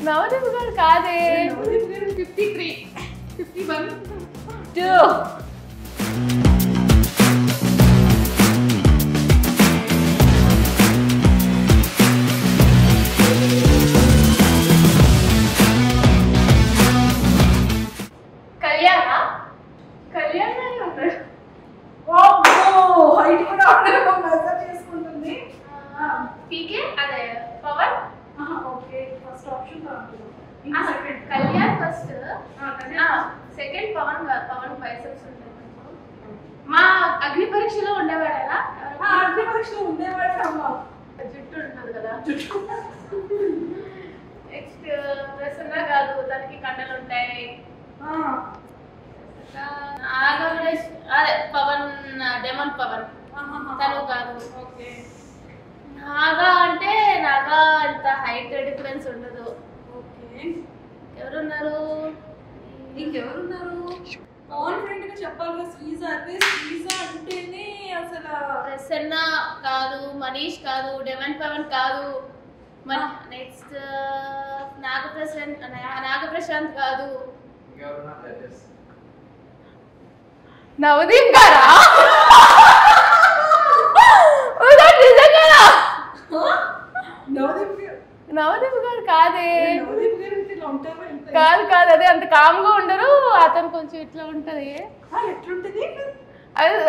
నవదీప్ గారు కాదే. 53, 51, 2. పీకే అదే Pawan. Okay first option Kalyan first, second Pawan. Pawan biceps ఉంటాయి. మా అగ్ని పరీక్షలో ఉండేవాడేనా? అగ్ని పరీక్షలో ఉండేవాడే అమ్మా. జుట్టు ఉంటుంది కదా. నెక్స్ట్ ప్రసన్న కాదు, దానికి కండలు ఉంటాయి. నాగమేష్ అదే పవన్, డెమన్ పవన్ తను కాదు. ఓకే నాగా అంటే నాగా అంత హైట్ డిఫరెన్స్ ఉండదు. ఓకే ఎవరున్నారు? ఇంకెవరున్నారు? కాన్ఫిడెంట్ గా చెప్పాలి. శ్రీజ అంటేనే అసలు ప్రసన్న కాదు, మనీష్ కాదు, డెమన్ పవన్ కాదు. నెక్స్ట్ నాగప్రశాంత్ కాదు. నవదీప్ గారా? నిజంగా నవదీప్ గారు కాదే. కాదు కాదు, అదే అంత కామ్గా ఉండరు. అతను కొంచెం ఇట్లా ఉంటది. ఎట్లుంటది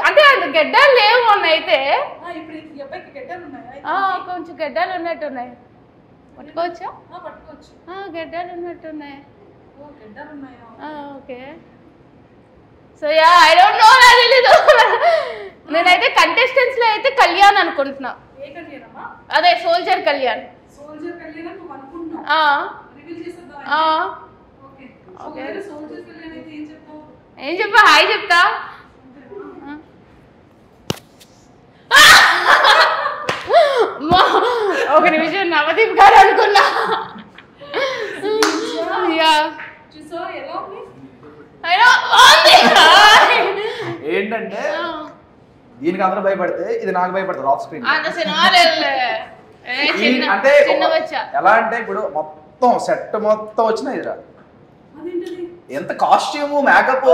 అంటే అంత గెడ్డాలు లేవు మొన్న అయితే. కొంచెం గెడ్డాలు ఉన్నట్టున్నాయి. పట్టుకోవచ్చా? పట్టుకోవచ్చు. గెడ్డాలు ఉన్నట్టున్నాయి. గెడ్డాలు ఉన్నాయా? Okay. So yeah I don't know, నాకు తెలీదు. నేనైతే కంటెస్టెంట్స్ లో అయితే కళ్యాణ్ అనుకుంటున్నా. ఏ కళ్యాణమా? అదే సోల్జర్ కళ్యాణ్. సోల్జర్ కళ్యాణ్ నువ్వు అనుకుంటున్నావు. రివీల్ చేసేద్దాం. Okay okay. సోల్జర్ కళ్యాణ్ అయితే ఏం చెప్పా? హాయ్ చెప్తా. ఒక నిమిషం, నవదీప్ గారు అనుకున్నా. ఏంటంటే దీనికి అందరూ భయపడితే ఇది నాకు భయపడతారు ఆఫ్ స్క్రీన్. అంటే ఎలా అంటే ఇప్పుడు మొత్తం సెట్ మొత్తం వచ్చిన ఇది ఎంత కాస్ట్యూమ్ మేకప్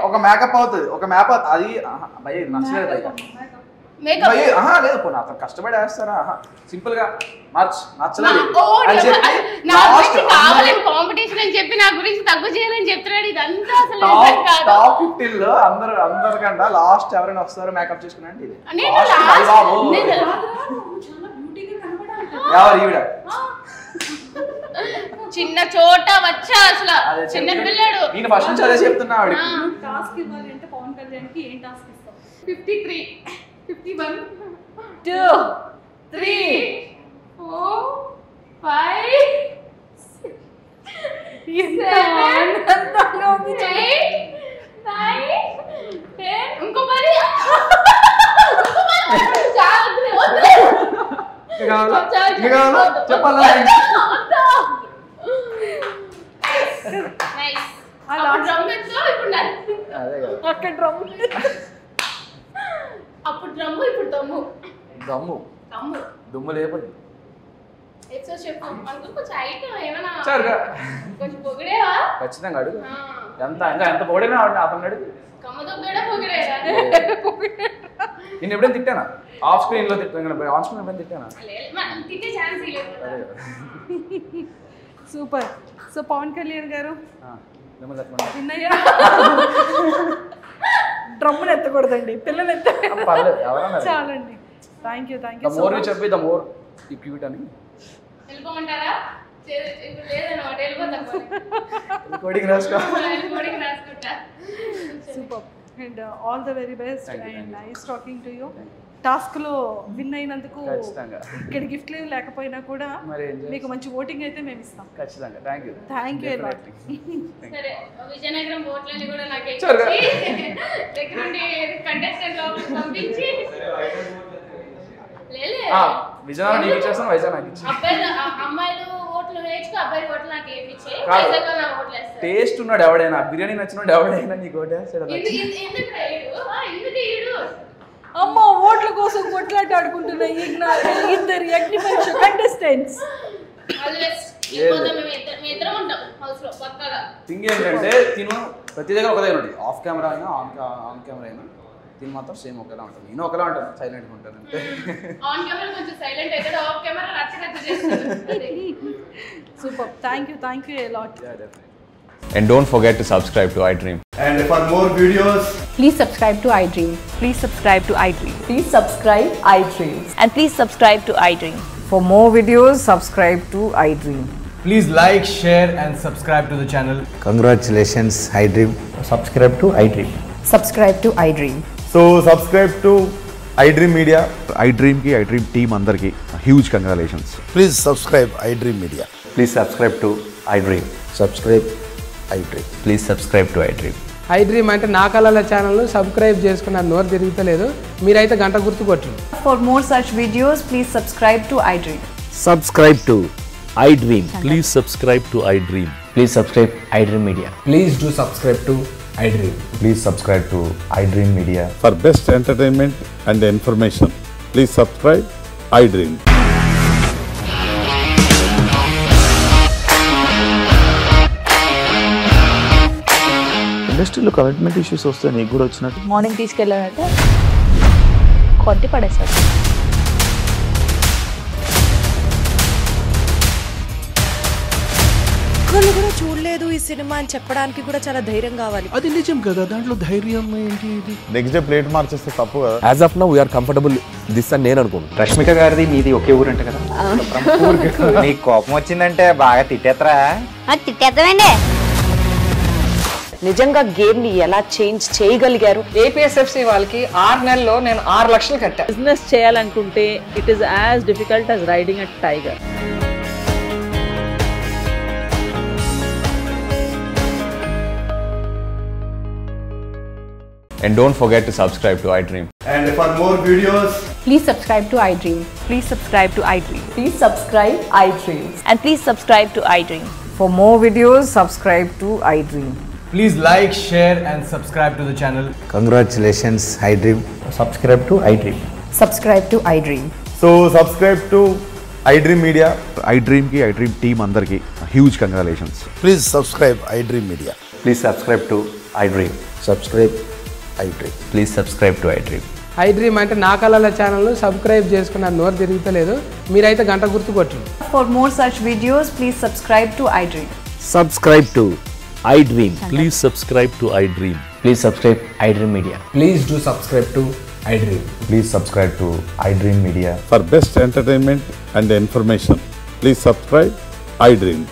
ఒక మేకప్ అవుతుంది, ఒక మేకప్ అది భయ నచ్చలేదు. లేదు పోనీ అతను కష్టపడి వేస్తారా సింపుల్ గా నచ్చలేదు అని చెప్పి కాంపిటీషన్ అని చెప్పి నా గురించి తగ్గు చేయాలని చెప్తున్నాడు. ఇదంతా టాప్ 15 లో అందరికంటే లాస్ట్ ఎవరైనా వస్తారో మేకప్ చేసుకున్నా అంటే ఇది ఎవరు ఈవిడ చిన్న చోట వచ్చా అసలు చిన్న పిల్లడు. నేను ఫస్ట్ నుంచి అదే చెప్తున్నా. ఆవిడ టాస్క్ ఇవ్వాలి అంటే పవన్ కళ్యాణ్ కి ఏం టాస్క్ ఇస్తాం? 53, 51, 2, 3, 4, 5, 6, 7, 8, 9, 10. ఇంకో మరి చెప్పాలా? అప్పుడు డ్రమ్ము, ఇప్పుడు దమ్ము. దుమ్ము లేపండి. ఖచ్చితంగా అడుగు. ఎంత పొగిడినా అతను అడుగు. నేను ఎప్పుడైనా తిట్టానా? ఆఫ్ స్క్రీన్ లో తిట్టాను, ఆన్ స్క్రీన్ ఎప్పుడైనా తిట్టానా? సూపర్. సో పవన్ కళ్యాణ్ గారు డ్రమ్మును ఎత్తకూడదండి, పిల్లలు చాలండి. Thank you. మోర్ చెప్పి ద మోర్ ఈ క్యూట్ అని వెళ్ళిపోమంటారా? Super and all the very best and nice talking to you. Task లో విన్ అయినందుకు ఇక్కడ గిఫ్ట్లు లేకపోయినా కూడా మీకు మంచి ఓటింగ్ అయితే మేము ఇస్తాం. ఖచ్చితంగా. Thank you. సరే, విజయనగరం ఓట్లని కూడా నాకు దగ్గరుండి కంటెస్టెంట్ లోపలికి పంపించి విజయనగరం నీకు ఇచ్చేస్తాను, వైజాగ్ నాకు ఇచ్చి. అమ్మాయిలు ఓట్లు వేయించుకో, అబ్బాయి ఓట్లు నాకు వేయించే. వైజాగ్ లో నాకు ఓట్లు వేస్తారు. టేస్ట్ ఉన్నాడు ఎవడైనా, బిర్యానీ నచ్చినోడు ఎవడైనా నీకు ఓటు వేస్తాడు. అమ్మ ఓట్ల కోసం కొట్లాట ఆడుకుంటున్నాయి ఇద్దరు అగ్నిపరీక్ష కంటెస్టెంట్స్. థింగ్ ఏంటంటే తిను ప్రతి దగ్గర ఒక దగ్గర ఉంటుంది, ఆఫ్ కెమెరా అయినా ఆన్ కెమెరా అయినా తిని మాత్రం సేమ్ ఒకేలా ఉంటుంది. నేను ఒకలా ఉంటాను, సైలెంట్గా ఉంటాను అంటే. Super, thank you a lot. And don't forget to subscribe to iDream. And for more videos, Please subscribe to iDream. Please subscribe to iDream. Please subscribe iDream. And please subscribe to iDream. For more videos, subscribe to iDream. please like, share and subscribe to the channel. Congratulations, iDream. Subscribe to iDream. Subscribe to iDream. So subscribe to iDream Media. iDream ki iDream team andarki huge congratulations. Please subscribe iDream Media. Please subscribe to iDream. Subscribe iDream. Please subscribe to iDream. iDream అంటే నా కళల channel subscribe చేసుకున్న నోరు తిరుగుతలేదు, మీరైతే గంట గుర్తు కొట్టండి. For more such videos, please subscribe to iDream. Subscribe to iDream. Please subscribe to iDream. Please subscribe iDream Media. Please do subscribe to iDream. Please subscribe to iDream Media. For best entertainment and information, please subscribe iDream. ఇండస్ట్రీలో commitment issues వస్తే నీకు కూడా వచ్చినట్టు morning తీసుకెళ్ళారంటే కొట్టి పడేశారు. ఒక్కళ్ళు కూడా చూడలేదు ఈ సినిమా అని చెప్పడానికి కూడా చాలా ధైర్యం కావాలి. అది నిజం కదా, దాంట్లో ధైర్యం ఏంటి? ఇది నెక్స్ట్ డే ప్లేట్ మార్చేస్తే తప్పు కదా. As of now, we are comfortable this అని నేను అనుకుంటున్నాను. రష్మిక గారిది మీది ఒకే ఊరు అంట కదా. నీకు కోపం వచ్చిందంటే బాగా తిట్టేత్తరా? తిట్టేద్దామండి. నిజంగా గేమ్ ని ఎలా చేంజ్ చేయగలిగారు? ఏపీఎస్ఎఫ్సి వాళ్ళకి 6 నెలల్లో నేను 6 లక్షలు కట్టా. బిజినెస్ చేయాలనుకుంటే it is as difficult as riding a tiger. And don't forget to subscribe to iDream. And for more videos, Please subscribe to iDream. Please subscribe to iDream. Please subscribe iDream. And please subscribe to iDream. For more videos, subscribe to iDream. please like, share and subscribe to the channel. Congratulations, iDream. Subscribe to iDream. Subscribe to iDream. So subscribe to iDream Media. iDream ki iDream team andarki huge congratulations. Please subscribe iDream Media. Please subscribe to iDream. Subscribe iDream. Please subscribe to iDream. iDream అంటే నా కళల channel subscribe చేసుకున్న నోరు తిరుగుతలేదు, మీరైతే గంట గుర్తు కొట్టండి. For more such videos, please subscribe to iDream. Subscribe to iDream. Please subscribe to iDream. Please subscribe iDream Media. Please do subscribe to iDream. Please subscribe to iDream Media. For best entertainment and information, please subscribe iDream.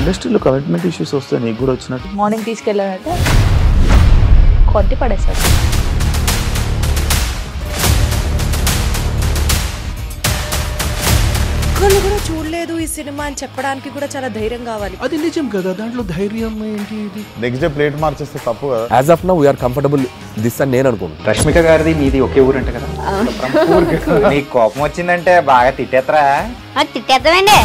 ఇండస్ట్రీలో commitment issues వస్తే నీకు కూడా వచ్చినట్టు morning తీసుకెళ్ళారంటే కొట్టి పడేశారు. ఒక్కళ్ళు కూడా చూడలేదు ఈ సినిమా అని చెప్పడానికి కూడా చాలా ధైర్యం కావాలి. అది నిజం కదా, దాంట్లో ధైర్యం ఏంటి? ఇది నెక్స్ట్ డే ప్లేట్ మార్చేస్తే తప్పు కదా. As of now, we are comfortable this అని నేను అనుకుంటున్నాను. రష్మిక గారిది మీది ఒకే ఊరు అంట కదా. నీకు కోపం వచ్చిందంటే బాగా తిట్టేత్తరా? తిట్టేద్దామండి.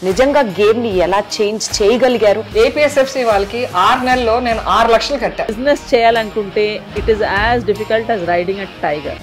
నిజంగా గేమ్ ని ఎలా చేంజ్ చేయగలిగారు? ఏపీఎస్ఎఫ్సి వాళ్ళకి 6 నెలల్లో నేను 6 లక్షలు కట్టా. బిజినెస్ చేయాలనుకుంటే it is as difficult as riding a tiger.